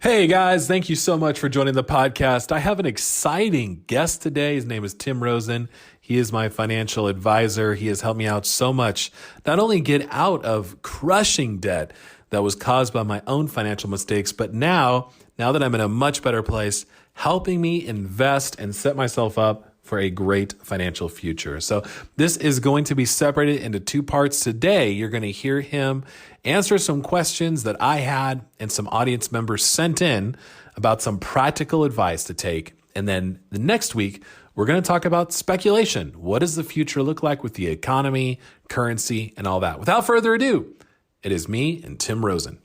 Hey guys, thank you so much for joining the podcast. I have an exciting guest today. His name is Tim Rosen. He is my financial advisor. He has helped me out so much, not only get out of crushing debt that was caused by my own financial mistakes, but now that I'm in a much better place, helping me invest and set myself up for a great financial future. So this is going to be separated into two parts. Today, you're going to hear him answer some questions that I had and some audience members sent in about some practical advice to take. And then the next week, we're going to talk about speculation. What does the future look like with the economy, currency, and all that? Without further ado, it is me and Tim Rosen.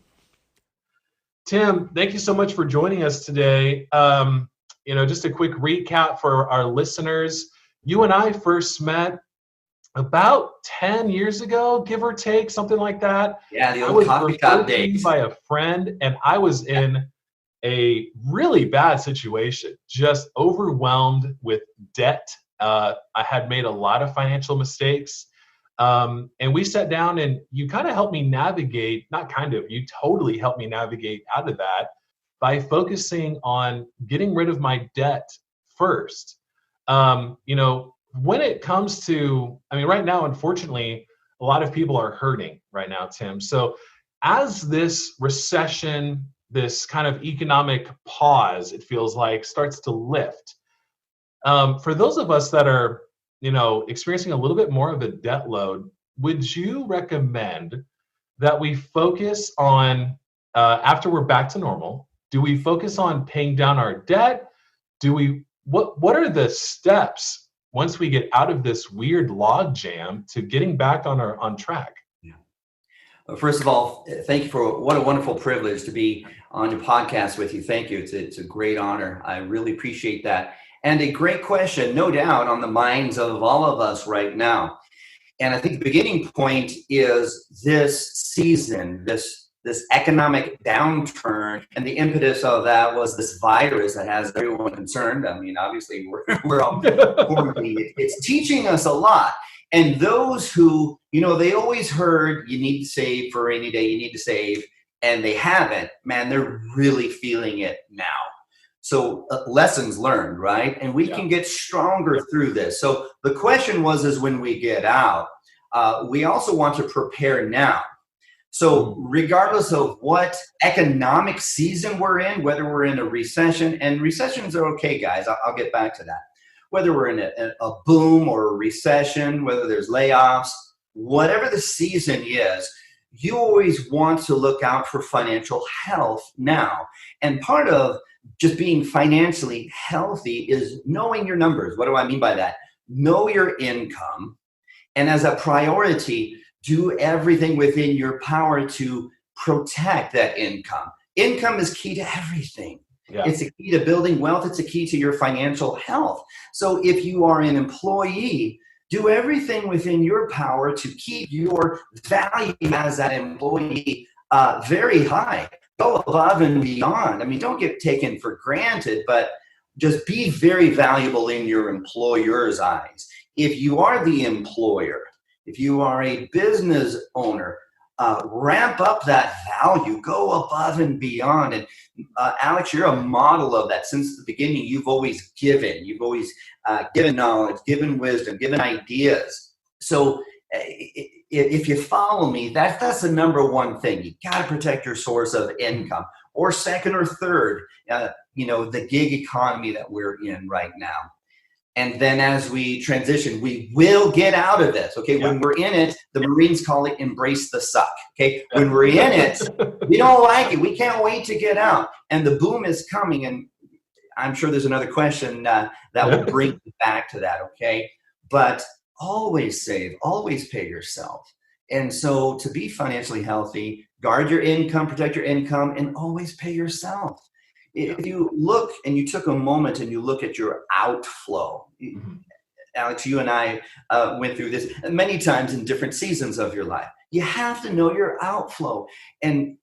Tim, thank you so much for joining us today. Just a quick recap for our listeners. You and I first met about 10 years ago, give or take, something like that. Yeah, the old coffee shop days. By a friend, and I was in a really bad situation, just overwhelmed with debt. I had made a lot of financial mistakes. And we sat down and you kind of helped me navigate, you totally helped me navigate out of that by focusing on getting rid of my debt first. When it comes to, right now, unfortunately, a lot of people are hurting right now, Tim. So as this recession, this kind of economic pause, it feels like, starts to lift, for those of us that are, experiencing a little bit more of a debt load, would you recommend that we focus on, after we're back to normal, do we focus on paying down our debt? What are the steps once we get out of this weird log jam to getting back on track? Yeah. Well, first of all, thank you for what a wonderful privilege to be on your podcast with you. Thank you. It's a great honor. I really appreciate that. And a great question, no doubt, on the minds of all of us right now. And I think the beginning point is this season, this economic downturn, and the impetus of that was this virus that has everyone concerned. Obviously, we're all quarantined. It's teaching us a lot. And those who, they always heard you need to save for a rainy day, you need to save, and they haven't, man, they're really feeling it now. So lessons learned, right? And we can get stronger through this. So the question is when we get out, we also want to prepare now. So regardless of what economic season we're in, whether we're in a recession, and recessions are okay, guys, I'll get back to that. Whether we're in a boom or a recession, whether there's layoffs, whatever the season is, you always want to look out for financial health now. And part of just being financially healthy is knowing your numbers. What do I mean by that? Know your income, and as a priority, do everything within your power to protect that income. Income is key to everything. Yeah. It's a key to building wealth. It's a key to your financial health. So if you are an employee, do everything within your power to keep your value as that employee very high. Go above and beyond. Don't get taken for granted, but just be very valuable in your employer's eyes. If you are the employer, if you are a business owner, ramp up that value, go above and beyond. And Alex, you're a model of that. Since the beginning, you've always given. You've always given knowledge, given wisdom, given ideas. So if you follow me, that's the number one thing. You got to protect your source of income. Or second or third, the gig economy that we're in right now. And then as we transition, we will get out of this, okay? Yeah. When we're in it, the Marines call it embrace the suck, okay? When we're in it, we don't like it. We can't wait to get out. And the boom is coming, and I'm sure there's another question that will bring you back to that, okay? But always save, always pay yourself. And so to be financially healthy, guard your income, protect your income, and always pay yourself. If you look and you took a moment and you look at your outflow, Alex, you and I went through this many times in different seasons of your life. You have to know your outflow. And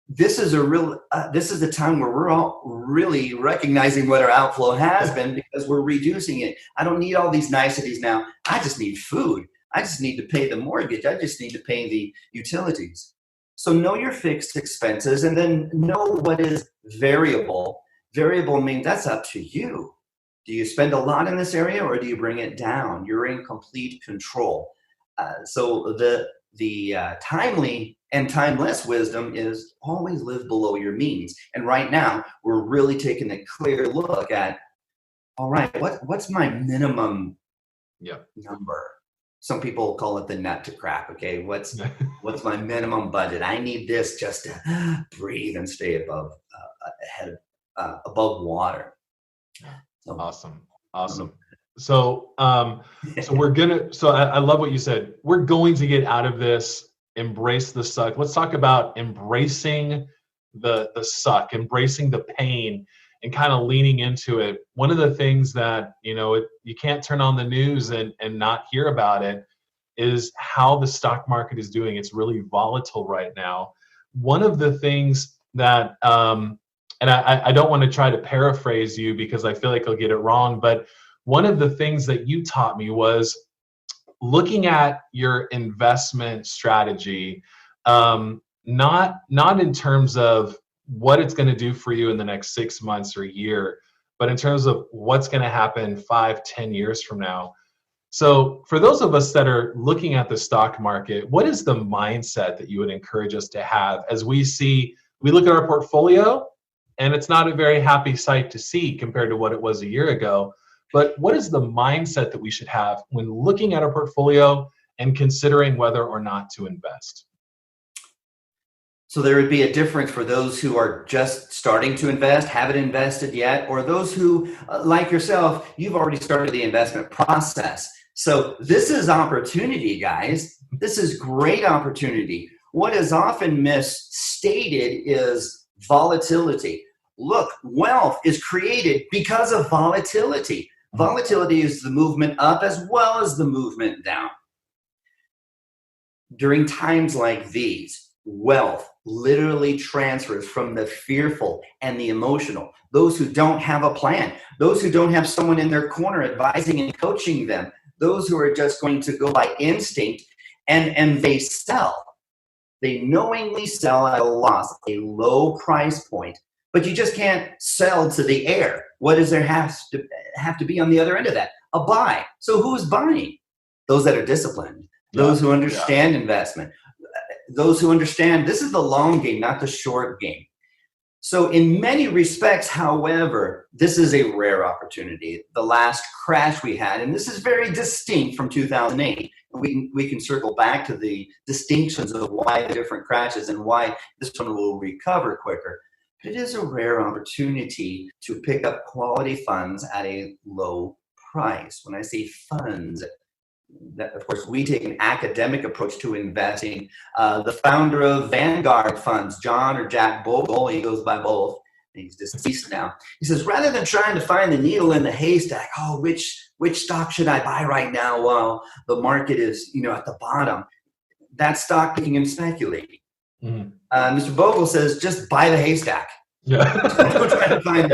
this is a time where we're all really recognizing what our outflow has been because we're reducing it. I don't need all these niceties now. I just need food. I just need to pay the mortgage. I just need to pay the utilities. So know your fixed expenses and then know what is variable. Variable means that's up to you. Do you spend a lot in this area or do you bring it down? You're in complete control. So the timely and timeless wisdom is always live below your means. And right now, we're really taking a clear look at, all right, what's my minimum number? Some people call it the nut to crack. Okay, what's my minimum budget? I need this just to breathe and stay above above water. So, Awesome. So I love what you said. We're going to get out of this, embrace the suck. Let's talk about embracing the suck, embracing the pain, and kind of leaning into it. One of the things that, you can't turn on the news and not hear about it is how the stock market is doing. It's really volatile right now. One of the things that, and I don't want to try to paraphrase you because I feel like I'll get it wrong, but one of the things that you taught me was looking at your investment strategy, not in terms of what it's going to do for you in the next 6 months or a year, but in terms of what's going to happen 5-10 years from now. So for those of us that are looking at the stock market, what is the mindset that you would encourage us to have as we look at our portfolio, and it's not a very happy sight to see compared to what it was a year ago. But what is the mindset that we should have when looking at our portfolio and considering whether or not to invest? So there would be a difference for those who are just starting to invest, haven't invested yet, or those who, like yourself, you've already started the investment process. So this is opportunity, guys. This is great opportunity. What is often misstated is volatility. Look, wealth is created because of volatility. Volatility is the movement up as well as the movement down. During times like these, wealth literally transfers from the fearful and the emotional. Those who don't have a plan, those who don't have someone in their corner advising and coaching them, those who are just going to go by instinct, and they sell. They knowingly sell at a loss, a low price point. But you just can't sell to the air. What does there have to be on the other end of that? A buy. So who's buying? Those that are disciplined, those who understand investment, those who understand this is the long game, not the short game. So in many respects, however, this is a rare opportunity. The last crash we had, and this is very distinct from 2008. We can circle back to the distinctions of why the different crashes and why this one will recover quicker. It is a rare opportunity to pick up quality funds at a low price. When I say funds, that, of course, we take an academic approach to investing. The founder of Vanguard Funds, John or Jack Bogle, he goes by both. He's deceased now. He says, rather than trying to find the needle in the haystack, which stock should I buy right now while the market is, at the bottom? That's stock picking and speculating. Mr. Bogle says, just buy the haystack. Don't try to find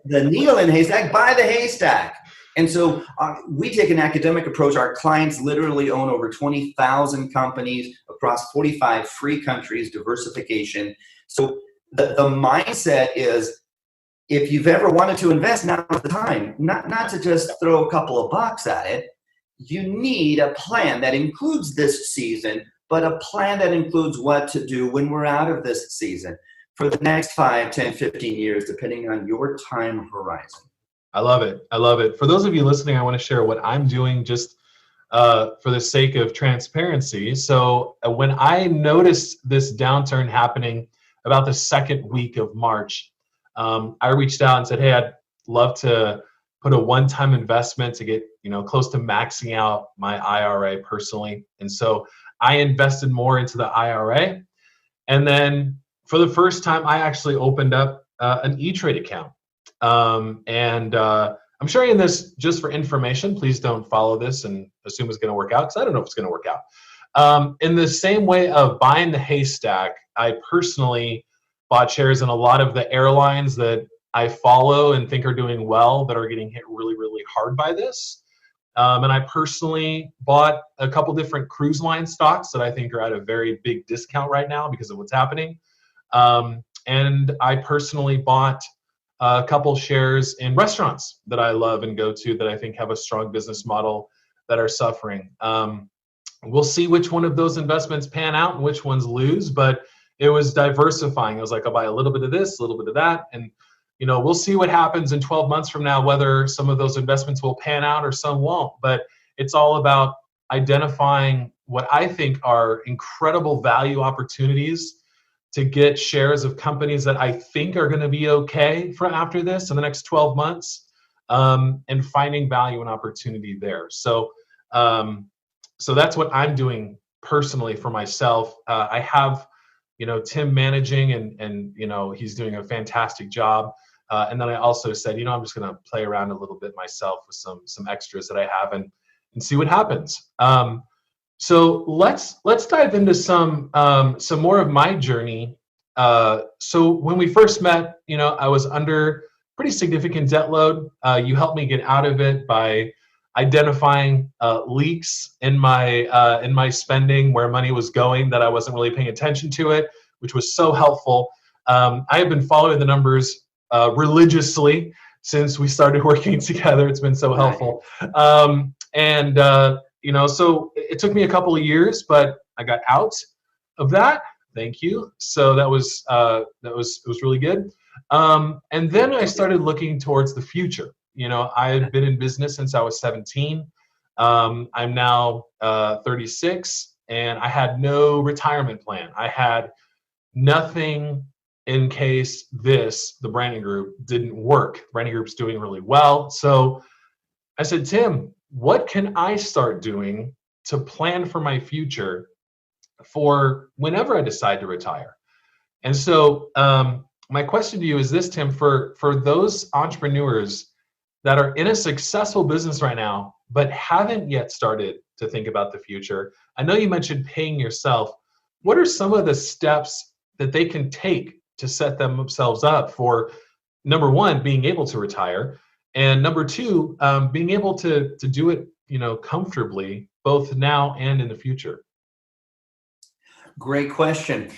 the needle in the haystack, buy the haystack. And so we take an academic approach. Our clients literally own over 20,000 companies across 45 free countries, diversification. So the mindset is, if you've ever wanted to invest, now's the time, not to just throw a couple of bucks at it. You need a plan that includes this season, but a plan that includes what to do when we're out of this season for the next 5, 10, 15 years, depending on your time horizon. I love it. For those of you listening, I want to share what I'm doing just for the sake of transparency. So when I noticed this downturn happening about the second week of March, I reached out and said, hey, I'd love to put a one-time investment to get close to maxing out my IRA personally. And so I invested more into the IRA. And then for the first time, I actually opened up an E-Trade account. I'm sharing this just for information. Please don't follow this and assume it's going to work out, because I don't know if it's going to work out. In the same way of buying the haystack, I personally bought shares in a lot of the airlines that I follow and think are doing well that are getting hit really, really hard by this. And I personally bought a couple different cruise line stocks that I think are at a very big discount right now because of what's happening. And I personally bought a couple shares in restaurants that I love and go to that I think have a strong business model that are suffering. We'll see which one of those investments pan out and which ones lose, but it was diversifying. It was like, I'll buy a little bit of this, a little bit of that. And, we'll see what happens in 12 months from now, whether some of those investments will pan out or some won't. But it's all about identifying what I think are incredible value opportunities to get shares of companies that I think are going to be okay for after this in the next 12 months, and finding value and opportunity there. So that's what I'm doing personally for myself. I have, Tim managing and he's doing a fantastic job. And then I also said, I'm just going to play around a little bit myself with some extras that I have and see what happens. So let's dive into some more of my journey. So when we first met, I was under pretty significant debt load. You helped me get out of it by identifying leaks in my spending, where money was going, that I wasn't really paying attention to it, which was so helpful. I have been following the numbers religiously since we started working together. It's been so helpful. So it took me a couple of years, but I got out of that. Thank you. So that was really good. And then I started looking towards the future. I've been in business since I was 17. I'm now 36, and I had no retirement plan. I had nothing in case the branding group didn't work. The branding group's doing really well. So I said, Tim, what can I start doing to plan for my future for whenever I decide to retire? And so my question to you is this, Tim, for those entrepreneurs that are in a successful business right now, but haven't yet started to think about the future. I know you mentioned paying yourself. What are some of the steps that they can take to set themselves up for, number one, being able to retire, and number two, being able to do it, comfortably, both now and in the future? Great question.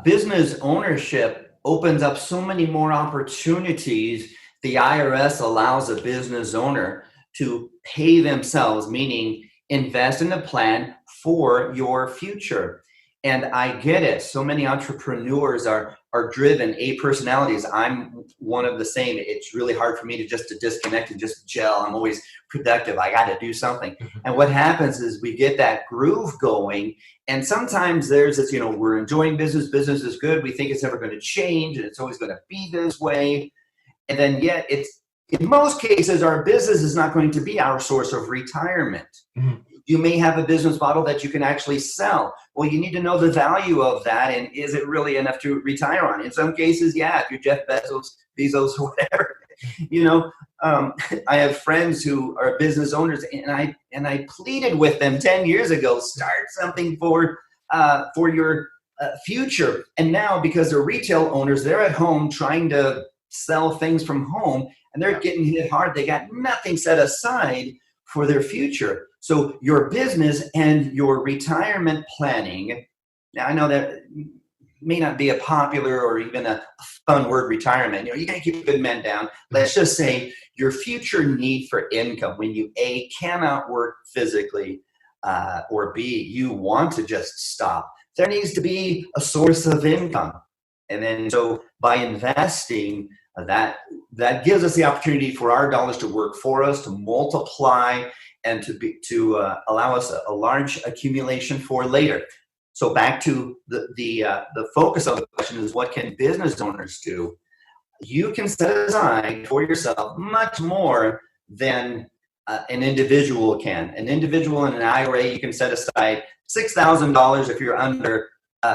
Business ownership opens up so many more opportunities. The IRS allows a business owner to pay themselves, meaning invest in a plan for your future. And I get it. So many entrepreneurs are driven, A personalities. I'm one of the same. It's really hard for me to disconnect and just gel. I'm always productive. I got to do something. And what happens is we get that groove going. And sometimes there's this, we're enjoying business. Business is good. We think it's never going to change and it's always going to be this way. And then yet in most cases, our business is not going to be our source of retirement. Mm-hmm. You may have a business model that you can actually sell. Well, you need to know the value of that, and is it really enough to retire on? In some cases, yeah, if you're Jeff Bezos, whatever. I have friends who are business owners, and I pleaded with them 10 years ago, start something for your future. And now, because they're retail owners, they're at home trying to sell things from home, and they're getting hit hard. They got nothing set aside for their future. So your business and your retirement planning, now I know that may not be a popular or even a fun word, retirement. You got to keep good men down. Let's just say your future need for income when you A, cannot work physically, or B, you want to just stop. There needs to be a source of income. And then so by investing, that gives us the opportunity for our dollars to work for us, to multiply, and to allow us a large accumulation for later. So back to the focus of the question is, what can business owners do? You can set aside for yourself much more than an individual can. An individual in an IRA, you can set aside $6,000 if you're under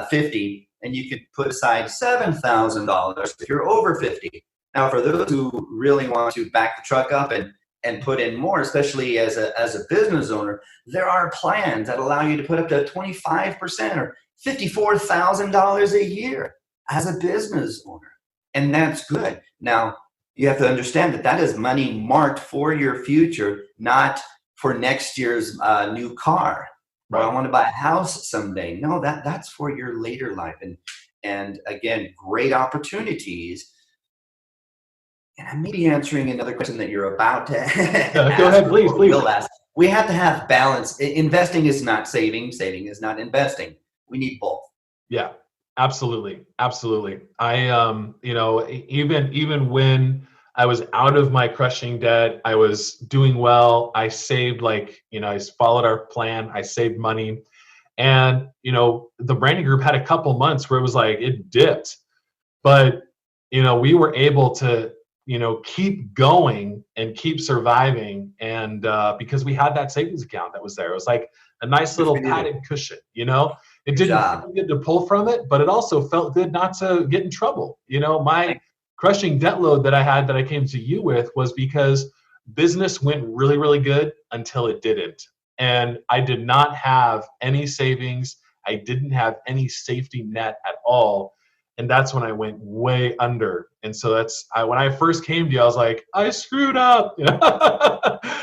50. And you could put aside $7,000 if you're over 50. Now, for those who really want to back the truck up and put in more, especially as a business owner, there are plans that allow you to put up to 25% or $54,000 a year as a business owner. And that's good. Now, you have to understand that is money marked for your future, not for next year's new car. Or I want to buy a house someday. No, that's for your later life. And again, great opportunities. And I may be answering another question that you're about to ask. Go ahead, please. We'll ask. We have to have balance. Investing is not saving. Saving is not investing. We need both. Yeah, absolutely. Absolutely. I, even when I was out of my crushing debt, I was doing well. I saved I followed our plan. I saved money. And, the branding group had a couple months where it was like, it dipped. But, we were able to, keep going and keep surviving. And because we had that savings account that was there, it was like a nice little padded cushion, It didn't feel good to pull from it, but it also felt good not to get in trouble. My crushing debt load that I had that I came to you with was because business went really, really good until it didn't. And I did not have any savings. I didn't have any safety net at all. And that's when I went way under. And so when I first came to you, I was like, I screwed up.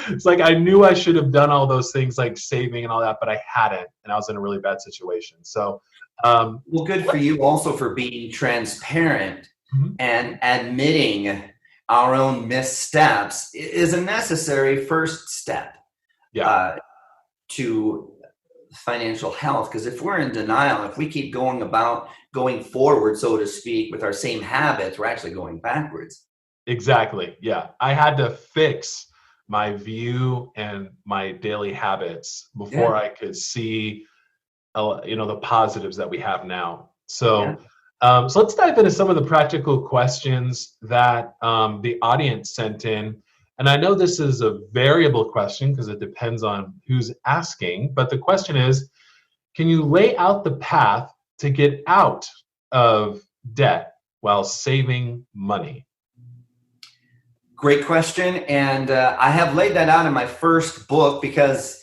It's like I knew I should have done all those things like saving and all that, but I hadn't. And I was in a really bad situation. So, well, good for you also for being transparent and admitting our own missteps is a necessary first step to financial health. Because if we're in denial, if we keep going forward, so to speak, with our same habits, we're actually going backwards. Exactly. Yeah. I had to fix my view and my daily habits before I could see, the positives that we have now. So, so let's dive into some of the practical questions that the audience sent in. And I know this is a variable question because it depends on who's asking, but the question is, can you lay out the path to get out of debt while saving money? Great question. And I have laid that out in my first book because,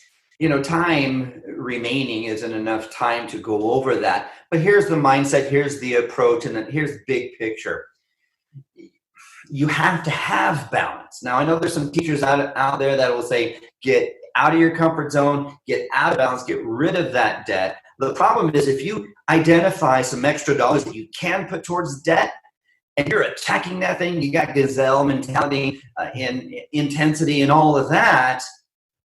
time remaining isn't enough time to go over that. But here's the mindset, here's the approach, and then here's the big picture. You have to have balance. Now, I know there's some teachers out there that will say, get out of your comfort zone, get out of balance, get rid of that debt. The problem is if you identify some extra dollars that you can put towards debt and you're attacking that thing, you got gazelle mentality and intensity and all of that,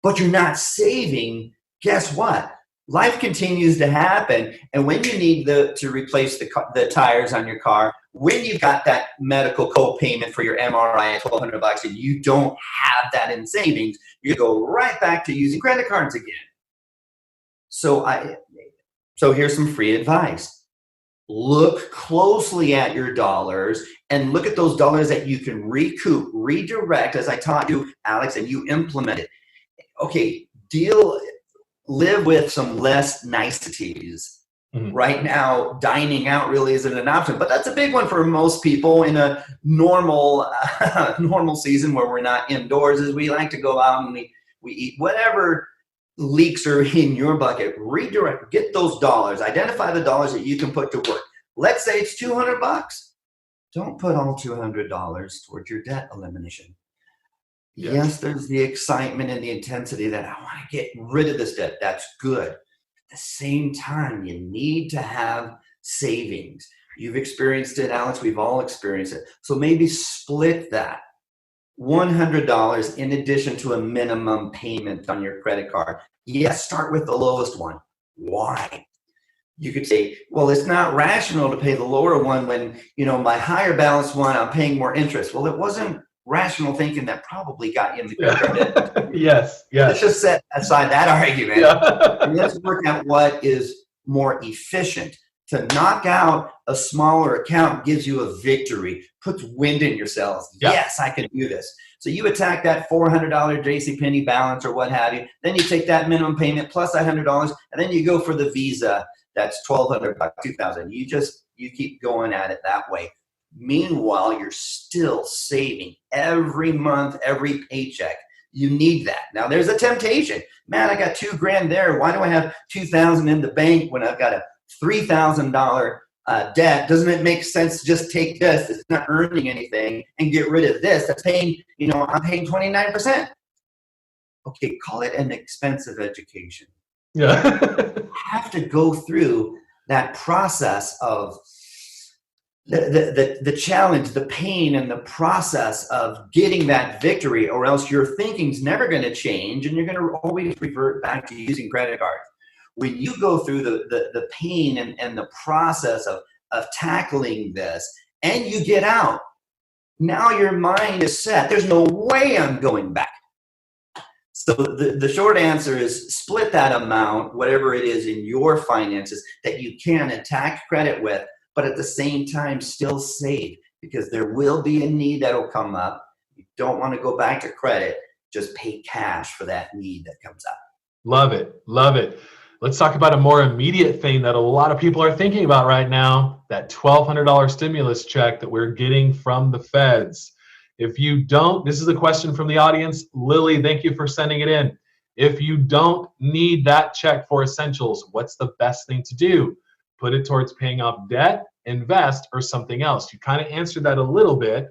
but you're not saving, guess what? Life continues to happen. And when you need to replace the tires on your car, when you've got that medical co-payment for your MRI at $1,200 and you don't have that in savings, you go right back to using credit cards again. So here's some free advice. Look closely at your dollars and look at those dollars that you can recoup, redirect, as I taught you, Alex, and you implement it. Okay, live with some less niceties. Right now, dining out really isn't an option, but that's a big one for most people in a normal season where we're not indoors. Is we like to go out and we eat whatever leaks are in your bucket. Redirect, get those dollars, identify the dollars that you can put to work. Let's say it's $200. Don't put all $200 towards your debt elimination. Yes, there's the excitement and the intensity that I want to get rid of this debt. That's good. At the same time, you need to have savings. You've experienced it, Alex. We've all experienced it. So maybe split that $100 in addition to a minimum payment on your credit card. Yes, start with the lowest one. Why? You could say, well, it's not rational to pay the lower one when, my higher balance one, I'm paying more interest. Well, it wasn't rational thinking that probably got you in the credit card. Yes. Let's just set aside that argument. And let's work out what is more efficient. To knock out a smaller account gives you a victory, puts wind in your sails. Yes, I can do this. So you attack that $400 JCPenney balance or what have you. Then you take that minimum payment plus that $100, and then you go for the Visa. That's $1,200, $2,000. You keep going at it that way. Meanwhile, you're still saving every month, every paycheck. You need that. Now, there's a temptation. Man, I got $2,000 there. Why do I have $2,000 in the bank when I've got a $3,000 debt? Doesn't it make sense to just take this? It's not earning anything and get rid of this. That's paying, I'm paying 29%. okay, call it an expensive education. Yeah. Have to go through that process of the challenge, the pain, and the process of getting that victory, or else your thinking's never going to change and you're going to always revert back to using credit cards. When you go through the pain and the process of tackling this and you get out, now your mind is set. There's no way I'm going back. So the short answer is split that amount, whatever it is in your finances that you can attack credit with, but at the same time still save, because there will be a need that will come up. You don't want to go back to credit. Just pay cash for that need that comes up. Love it. Love it. Let's talk about a more immediate thing that a lot of people are thinking about right now, that $1,200 stimulus check that we're getting from the feds. If you don't, this is a question from the audience. Lily, thank you for sending it in. If you don't need that check for essentials, what's the best thing to do? Put it towards paying off debt, invest, or something else? You kind of answered that a little bit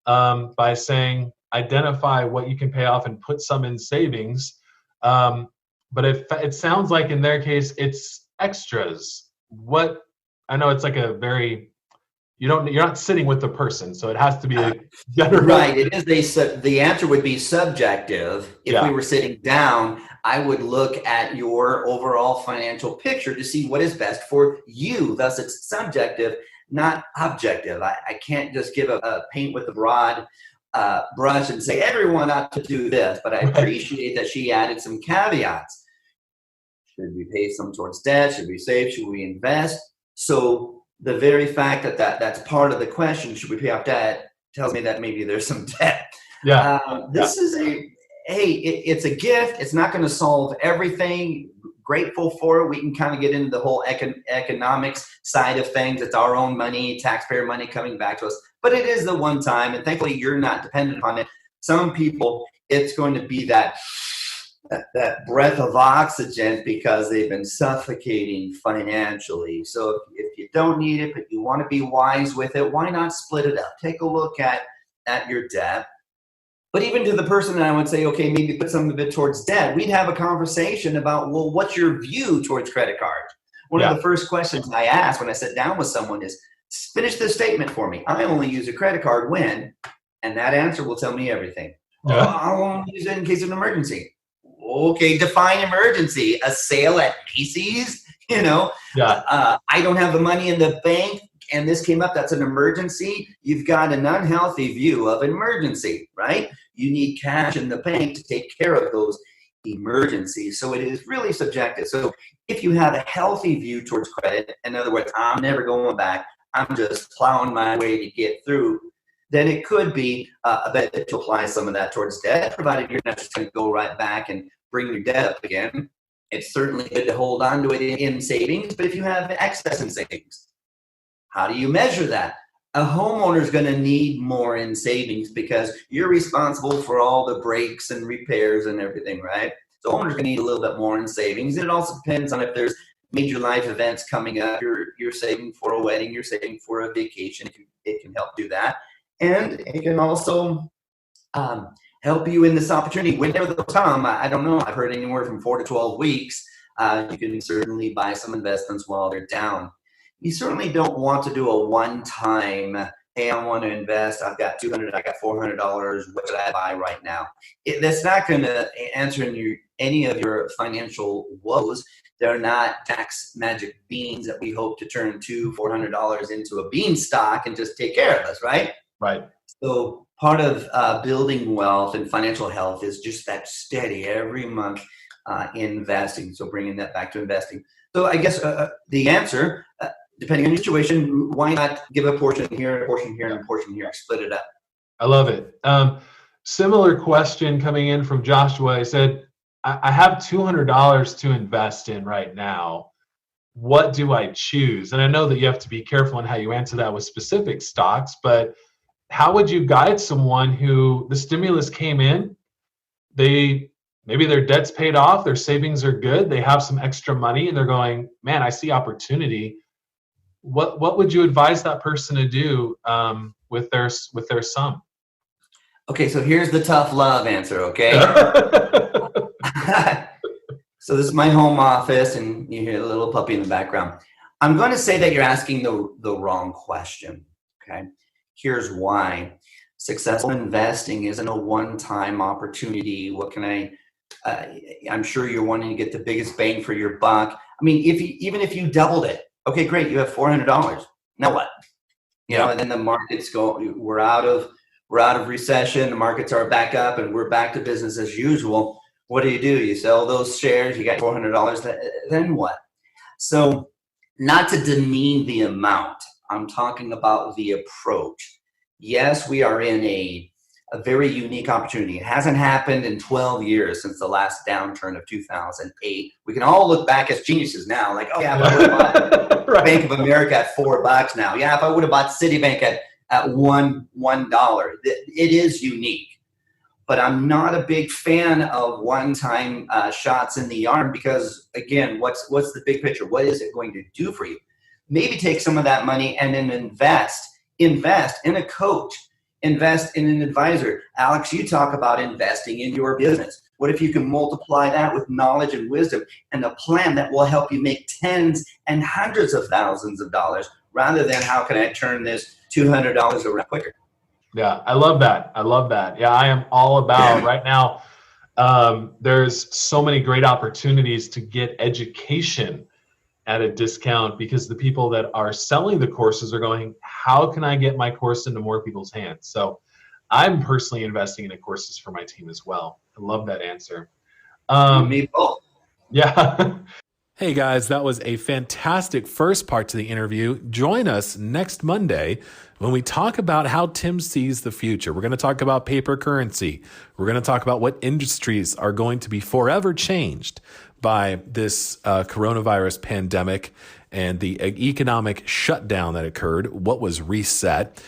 by saying identify what you can pay off and put some in savings. But it sounds like in their case, it's extras. What, I know it's like a very, you're not sitting with the person, so it has to be a general. Right. It is the answer would be subjective. If we were sitting down, I would look at your overall financial picture to see what is best for you. Thus, it's subjective, not objective. I can't just give a paint with a broad brush and say everyone ought to do this. But I appreciate that she added some caveats. Should we pay some towards debt? Should we save? Should we invest? So the very fact that's part of the question, should we pay off debt, tells me that maybe there's some debt. This is it's a gift. It's not going to solve everything. Grateful for it. We can kind of get into the whole economics side of things. It's our own money, taxpayer money coming back to us. But it is the one time, and thankfully you're not dependent upon it. Some people, it's going to be that breath of oxygen because they've been suffocating financially. So if you don't need it, but you want to be wise with it, why not split it up? Take a look at your debt. But even to the person that I would say, okay, maybe put some of it towards debt, we'd have a conversation about, well, what's your view towards credit cards? One of the first questions I ask when I sit down with someone is, finish this statement for me. I only use a credit card when, and that answer will tell me everything. I only use it in case of an emergency. Okay, define emergency. A sale at Macy's, I don't have the money in the bank and this came up, that's an emergency. You've got an unhealthy view of an emergency, right? You need cash in the bank to take care of those emergencies. So it is really subjective. So if you have a healthy view towards credit, in other words, I'm never going back, I'm just plowing my way to get through, then it could be a benefit to apply some of that towards debt, provided you're not just going to go right back and bring your debt up again. It's certainly good to hold on to it in savings, but if you have excess in savings, how do you measure that? A homeowner is going to need more in savings because you're responsible for all the breaks and repairs and everything, right? So homeowners going to need a little bit more in savings. And it also depends on if there's major life events coming up. You're saving for a wedding, you're saving for a vacation. It can help do that. And it can also help you in this opportunity. Whenever those come, I don't know, I've heard anywhere from 4 to 12 weeks. You can certainly buy some investments while they're down. You certainly don't want to do a one-time, hey, I want to invest, I've got $200, I got $400, what should I buy right now? That's not going to answer any of your financial woes. They're not tax magic beans that we hope to turn $400 into a beanstalk and just take care of us, right? Right. So part of building wealth and financial health is just that steady every month investing. So bringing that back to investing. So I guess the answer, depending on your situation, why not give a portion here, a portion here, and a portion here, split it up? I love it. Similar question coming in from Joshua. He said, I have $200 to invest in right now. What do I choose? And I know that you have to be careful on how you answer that with specific stocks, but how would you guide someone who the stimulus came in, maybe their debt's paid off, their savings are good, they have some extra money, and they're going, man, I see opportunity. What would you advise that person to do with their sum? Okay, so here's the tough love answer, okay? So this is my home office, and you hear the little puppy in the background. I'm going to say that you're asking the wrong question, okay? Here's why. Successful investing isn't a one-time opportunity. I'm sure you're wanting to get the biggest bang for your buck. I mean, even if you doubled it, okay, great, you have $400. Now what? You know, and then the markets go, we're out of recession, the markets are back up, and we're back to business as usual. What do? You sell those shares, you got $400, then what? So not to demean the amount, I'm talking about the approach. Yes, we are in a very unique opportunity. It hasn't happened in 12 years since the last downturn of 2008. We can all look back as geniuses now, like, oh yeah, if I would have bought Bank of America at $4 now. Yeah, if I would have bought Citibank at $1, it is unique. But I'm not a big fan of one-time shots in the arm because, again, what's the big picture? What is it going to do for you? Maybe take some of that money and then invest in a coach, invest in an advisor. Alex, you talk about investing in your business. What if you can multiply that with knowledge and wisdom and a plan that will help you make tens and hundreds of thousands of dollars rather than how can I turn this $200 around quicker? Yeah, I love that. Yeah, I am all about right now. There's so many great opportunities to get education at a discount because the people that are selling the courses are going, how can I get my course into more people's hands? So I'm personally investing in the courses for my team as well. I love that answer. Me both. Yeah. Hey guys, that was a fantastic first part to the interview. Join us next Monday when we talk about how Tim sees the future. We're going to talk about paper currency. We're going to talk about what industries are going to be forever changed by this coronavirus pandemic and the economic shutdown that occurred, what was reset.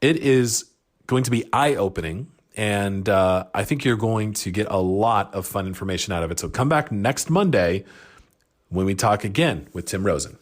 It is going to be eye-opening, and I think you're going to get a lot of fun information out of it. So come back next Monday when we talk again with Tim Rosen.